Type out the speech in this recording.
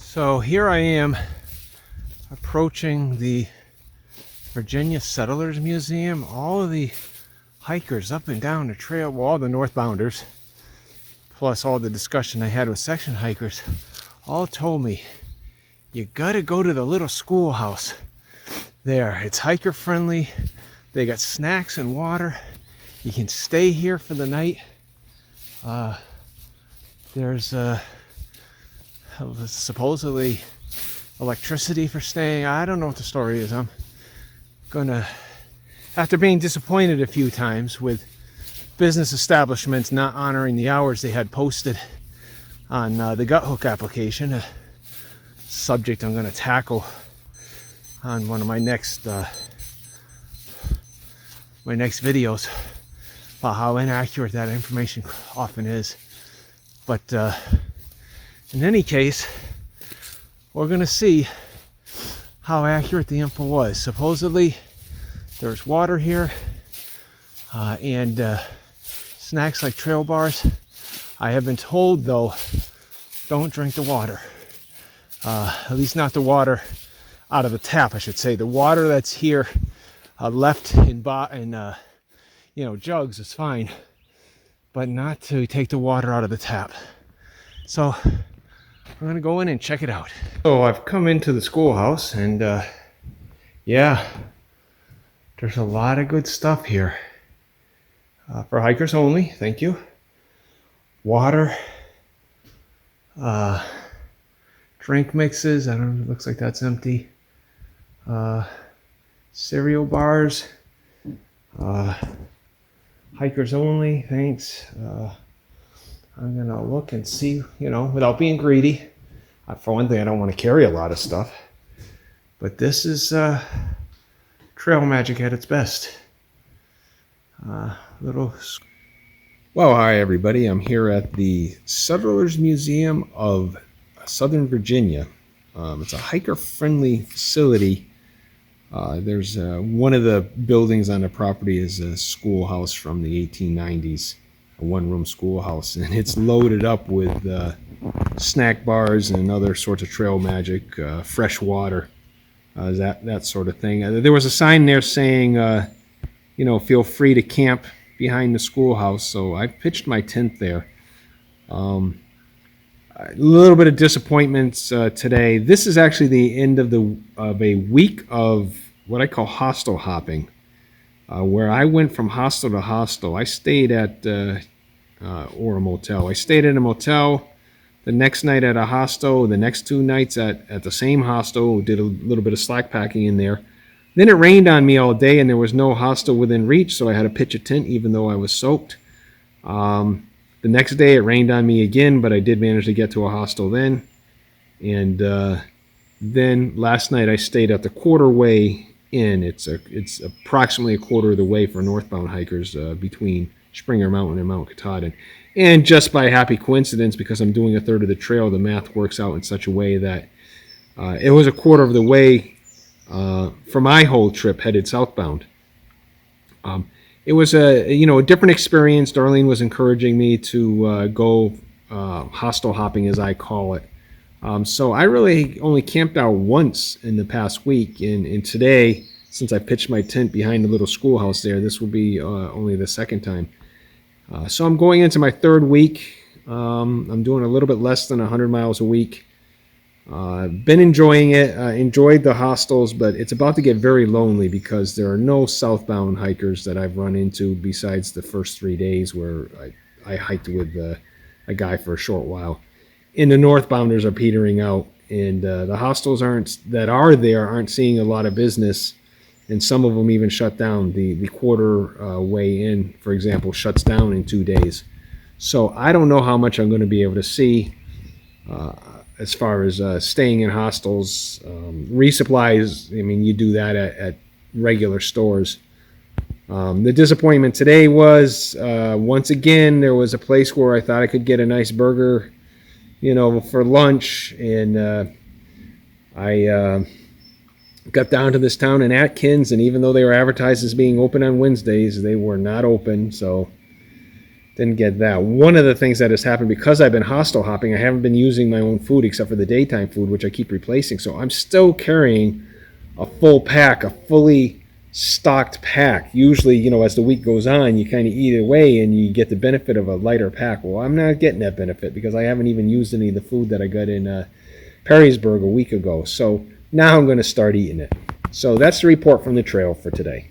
So here I am approaching the Virginia Settlers Museum. All of the hikers up and down the trail, well, all the northbounders, plus all the discussion I had with section hikers, all told me, you gotta go to the little schoolhouse there. It's hiker friendly. They got snacks and water. You can stay here for the night. There's supposedly electricity for staying. I don't know what the story is. I'm gonna, after being disappointed a few times with business establishments not honoring the hours they had posted on the gut hook application, a subject I'm going to tackle on one of my next videos about how inaccurate that information often is. But in any case, we're going to see how accurate the info was. Supposedly there's water here and snacks like trail bars. I have been told, though, don't drink the water. At least not the water out of the tap, I should say. The water that's here left in jugs is fine, but not to take the water out of the tap. So I'm gonna go in and check it out. So I've come into the schoolhouse, and yeah, there's a lot of good stuff here for hikers only. Thank you. Water, drink mixes. I don't know, it looks like that's empty. Cereal bars, hikers only. Thanks. I'm gonna look and see, without being greedy. For one thing, I don't want to carry a lot of stuff, but this is trail magic at its best. Well, hi everybody. I'm here at the Settlers Museum of Southern Virginia. It's a hiker-friendly facility. There's one of the buildings on the property is a schoolhouse from the 1890s. A one-room schoolhouse, and it's loaded up with snack bars and other sorts of trail magic, fresh water, that sort of thing. There was a sign there saying, feel free to camp behind the schoolhouse, so I pitched my tent there. A little bit of disappointments today. This is actually the end of a week of what I call hostel hopping. Where I went from hostel to hostel. I stayed at, or a motel. I stayed at a motel, the next night at a hostel, the next 2 nights at the same hostel, did a little bit of slack packing in there. Then it rained on me all day and there was no hostel within reach, so I had to pitch a tent even though I was soaked. The next day it rained on me again, but I did manage to get to a hostel then. And then last night I stayed at the Quarterway Inn. It's approximately a quarter of the way for northbound hikers between Springer Mountain and Mount Katahdin. And just by happy coincidence, because I'm doing a third of the trail, the math works out in such a way that it was a quarter of the way for my whole trip headed southbound. It was a different experience. Darlene was encouraging me to go hostel hopping, as I call it. So I really only camped out once in the past week, and today, since I pitched my tent behind the little schoolhouse there, this will be only the second time. So I'm going into my third week. I'm doing a little bit less than 100 miles a week. Been enjoying it. Enjoyed the hostels, but it's about to get very lonely because there are no southbound hikers that I've run into besides the first 3 days where I hiked with a guy for a short while. And the northbounders are petering out, and the hostels aren't seeing a lot of business, and some of them even shut down. The Quarterway Inn, for example, shuts down in 2 days. So I don't know how much I'm going to be able to see as far as staying in hostels. Resupplies, you do that at regular stores. The disappointment today was, once again, there was a place where I thought I could get a nice burger for lunch, and I got down to this town in Atkins, and even though they were advertised as being open on Wednesdays, they were not open. So Didn't get that. One of the things that has happened, because I've been hostel hopping, I haven't been using my own food except for the daytime food, which I keep replacing. So I'm still carrying a full pack, a fully stocked pack. Usually, as the week goes on, you kind of eat it away and you get the benefit of a lighter pack. Well, I'm not getting that benefit because I haven't even used any of the food that I got in Perrysburg a week ago. So now I'm going to start eating it. So that's the report from the trail for today.